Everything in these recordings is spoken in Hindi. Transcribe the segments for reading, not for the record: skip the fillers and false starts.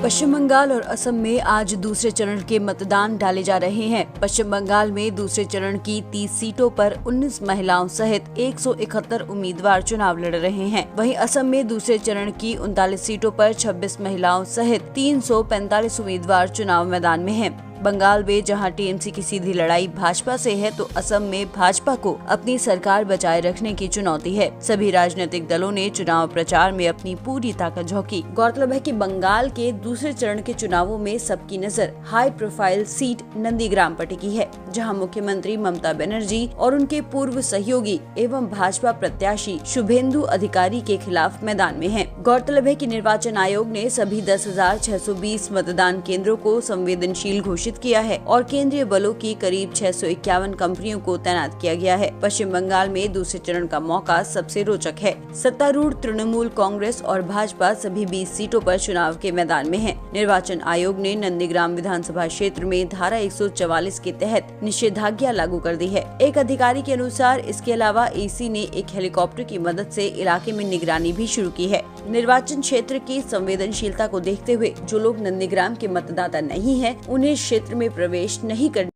पश्चिम बंगाल और असम में आज दूसरे चरण के मतदान डाले जा रहे हैं। पश्चिम बंगाल में दूसरे चरण की 30 सीटों पर 19 महिलाओं सहित 171 उम्मीदवार चुनाव लड़ रहे हैं। वहीं असम में दूसरे चरण की 39 सीटों पर 26 महिलाओं सहित 345 उम्मीदवार चुनाव मैदान में हैं। बंगाल में जहां टीएमसी की सीधी लड़ाई भाजपा से है, तो असम में भाजपा को अपनी सरकार बचाए रखने की चुनौती है। सभी राजनीतिक दलों ने चुनाव प्रचार में अपनी पूरी ताकत झोंकी। गौरतलब है कि बंगाल के दूसरे चरण के चुनावों में सबकी नजर हाई प्रोफाइल सीट नंदीग्राम पर टिकी है, जहां मुख्यमंत्री ममता बनर्जी और उनके पूर्व सहयोगी एवं भाजपा प्रत्याशी शुभेंदु अधिकारी के खिलाफ मैदान में हैं। गौरतलब है कि निर्वाचन आयोग ने सभी 10,620 मतदान केंद्रों को संवेदनशील घोषित किया है और केंद्रीय बलों की करीब 651 कंपनियों को तैनात किया गया है। पश्चिम बंगाल में दूसरे चरण का मौका सबसे रोचक है। सत्तारूढ़ तृणमूल कांग्रेस और भाजपा सभी 20 सीटों पर चुनाव के मैदान में हैं। निर्वाचन आयोग ने नंदीग्राम विधानसभा क्षेत्र में धारा 144 के तहत निषेधाज्ञा लागू कर दी है। एक अधिकारी के अनुसार इसके अलावा ईसी ने एक हेलीकॉप्टर की मदद से इलाके में निगरानी भी शुरू की है। निर्वाचन क्षेत्र की संवेदनशीलता को देखते हुए जो लोग नंदीग्राम के मतदाता नहीं हैं, उन्हें क्षेत्र में प्रवेश नहीं कर।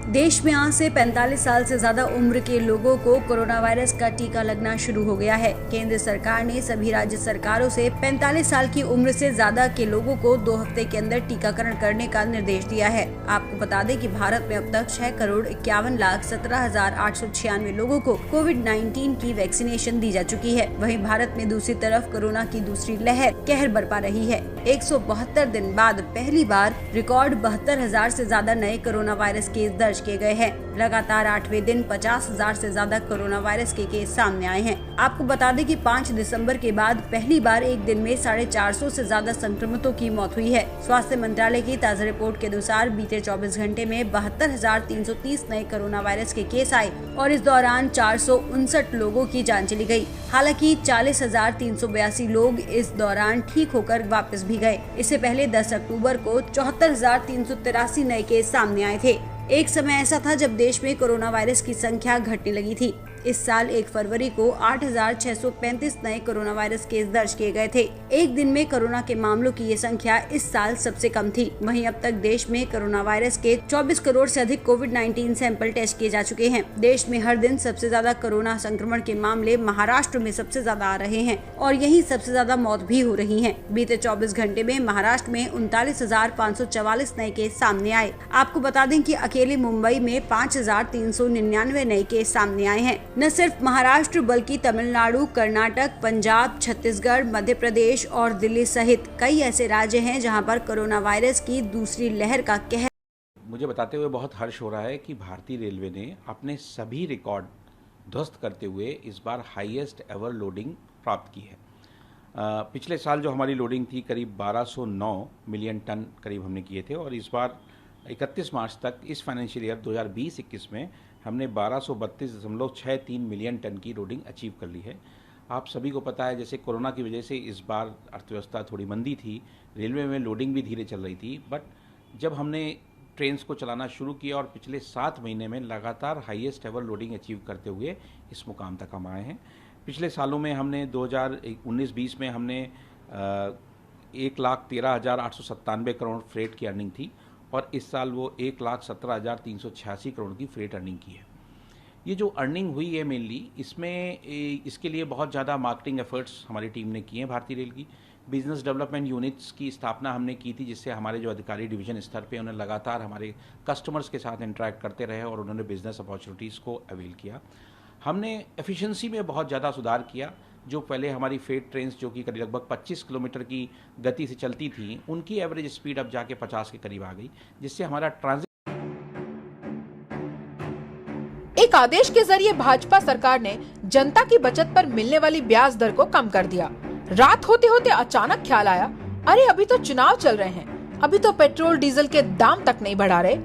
देश में आज से 45 साल से ज्यादा उम्र के लोगों को कोरोना वायरस का टीका लगना शुरू हो गया है। केंद्र सरकार ने सभी राज्य सरकारों से 45 साल की उम्र से ज्यादा के लोगों को 2 हफ्ते के अंदर टीकाकरण करने का निर्देश दिया है। आपको बता दें कि भारत में अब तक 6,51,17,896 लोगों को कोविड-19 की वैक्सीनेशन दी जा चुकी है। वहीं भारत में दूसरी तरफ कोरोना की दूसरी लहर कहर बरपा रही है। 172 दिन बाद पहली बार रिकॉर्ड 72,000 से ज्यादा नए कोरोना वायरस केस दर्ज किए गए हैं। लगातार 8वें दिन 50,000 से ज्यादा कोरोना वायरस के केस सामने आए हैं। आपको बता दें कि 5 दिसंबर के बाद पहली बार एक दिन में 450 से ज्यादा संक्रमितों की मौत हुई है। स्वास्थ्य मंत्रालय की ताज़ा रिपोर्ट के अनुसार बीते 24 घंटे में 72,330 नए कोरोना वायरस के केस आए और इस दौरान 459 लोगों की जान चली गयी। हालांकि 40,382 लोग इस दौरान ठीक होकर वापस भी गए। इससे पहले 10 अक्टूबर को 74,383 नए केस सामने आए थे। एक समय ऐसा था जब देश में कोरोना वायरस की संख्या घटने लगी थी। इस साल 1 फरवरी को 8,635 नए कोरोना वायरस केस दर्ज किए गए थे। एक दिन में कोरोना के मामलों की ये संख्या इस साल सबसे कम थी। वहीं अब तक देश में कोरोना वायरस के 24 करोड़ से अधिक कोविड-19 सैंपल टेस्ट किए जा चुके हैं। देश में हर दिन सबसे ज्यादा कोरोना संक्रमण के मामले महाराष्ट्र में सबसे ज्यादा आ रहे हैं और यहीं सबसे ज्यादा मौत भी हो रही है। बीते 24 घंटे में महाराष्ट्र में 39,544 नए केस सामने आए। आपको बता दें कि अकेले मुंबई में 5,399 नए केस सामने आए हैं। न सिर्फ महाराष्ट्र बल्कि तमिलनाडु, कर्नाटक, पंजाब, छत्तीसगढ़, मध्य प्रदेश और दिल्ली सहित कई ऐसे राज्य हैं जहां पर कोरोना वायरस की दूसरी लहर का कहर। मुझे बताते हुए बहुत हर्ष हो रहा है कि भारतीय रेलवे ने अपने सभी रिकॉर्ड ध्वस्त करते हुए इस बार हाईएस्ट एवर लोडिंग प्राप्त की है। पिछले साल जो हमारी लोडिंग थी करीब 1209 मिलियन टन करीब हमने किए थे और इस बार 31 मार्च तक इस फाइनेंशियल ईयर 2020-21 में हमने 1232.63 मिलियन टन की लोडिंग अचीव कर ली है। आप सभी को पता है जैसे कोरोना की वजह से इस बार अर्थव्यवस्था थोड़ी मंदी थी, रेलवे में लोडिंग भी धीरे चल रही थी, बट जब हमने ट्रेन्स को चलाना शुरू किया और पिछले 7 महीने में लगातार हाईएस्ट एवर लोडिंग अचीव करते हुए इस मुकाम तक हम आए हैं। पिछले सालों में हमने 2019-20 में हमने 1,13,897 करोड़ फ्रेट की अर्निंग थी और इस साल वो 1,17,386 करोड़ की फ्रेट अर्निंग की है। ये जो अर्निंग हुई है मेनली इसके लिए बहुत ज़्यादा मार्केटिंग एफर्ट्स हमारी टीम ने किए हैं। भारतीय रेल की बिजनेस डेवलपमेंट यूनिट्स की स्थापना हमने की थी, जिससे हमारे जो अधिकारी डिवीजन स्तर पे उन्हें लगातार हमारे कस्टमर्स के साथ इंटरेक्ट करते रहे और उन्होंने बिजनेस अपॉर्चुनिटीज़ को अवेल किया। हमने एफिशिएंसी में बहुत ज़्यादा सुधार किया। जो पहले हमारी फ्रेट ट्रेन्स जो कि लगभग 25 किलोमीटर की गति से चलती थी, उनकी एवरेज स्पीड अब जाके 50 के करीब आ गई, जिससे हमारा ट्रांजिट। एक आदेश के जरिए भाजपा सरकार ने जनता की बचत पर मिलने वाली ब्याज दर को कम कर दिया। रात होते होते अचानक ख्याल आया, अरे अभी तो चुनाव चल रहे हैं, अभी तो पेट्रोल डीजल के दाम तक नहीं बढ़ा रहे।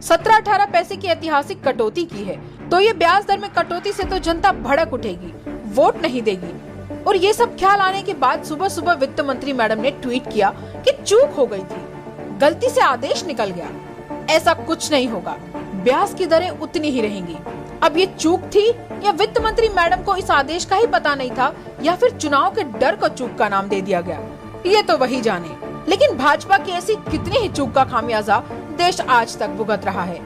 17-18 पैसे की ऐतिहासिक कटौती की है, तो ये ब्याज दर में कटौती से तो जनता भड़क उठेगी, वोट नहीं देगी। और ये सब ख्याल आने के बाद सुबह सुबह वित्त मंत्री मैडम ने ट्वीट किया कि चूक हो गई थी, गलती से आदेश निकल गया। ऐसा कुछ नहीं होगा, ब्याज की दरें उतनी ही रहेंगी। अब ये चूक थी या वित्त मंत्री मैडम को इस आदेश का ही पता नहीं था, या फिर चुनाव के डर को चूक का नाम दे दिया गया, ये तो वही जाने। लेकिन भाजपा की ऐसी कितनी ही चूक का खामियाजा देश आज तक भुगत रहा है।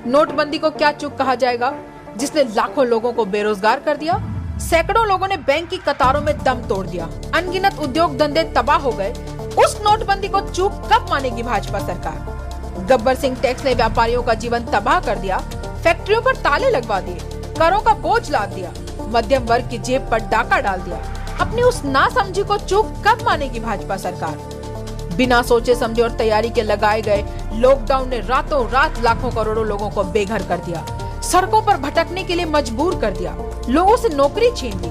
नोटबंदी को क्या चूक कहा जाएगा, जिसने लाखों लोगों को बेरोजगार कर दिया, सैकड़ों लोगों ने बैंक की कतारों में दम तोड़ दिया, अनगिनत उद्योग धंधे तबाह हो गए। उस नोटबंदी को चूक कब मानेगी भाजपा सरकार? गब्बर सिंह टैक्स ने व्यापारियों का जीवन तबाह कर दिया, फैक्ट्रियों पर ताले लगवा दिए, करों का बोझ लाद दिया, मध्यम वर्ग की जेब पर डाका डाल दिया। अपनी उस नासमझी को चूक कब मानेगी भाजपा सरकार? बिना सोचे समझे और तैयारी के लगाए गए लॉकडाउन ने रातों रात लाखों करोड़ों लोगों को बेघर कर दिया, सड़कों पर भटकने के लिए मजबूर कर दिया, लोगों से नौकरी छीन ली,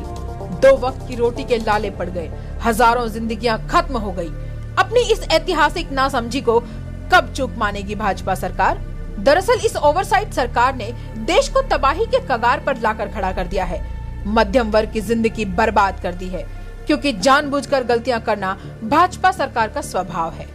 2 वक्त की रोटी के लाले पड़ गए, हजारों जिंदगियां खत्म हो गई। अपनी इस ऐतिहासिक नासमझी को कब चूक मानेगी भाजपा सरकार? दरअसल इस ओवरसाइट सरकार ने देश को तबाही के कगार पर लाकर खड़ा कर दिया है, मध्यम वर्ग की जिंदगी बर्बाद कर दी है, क्योंकि जानबूझकर गलतियां करना भाजपा सरकार का स्वभाव है।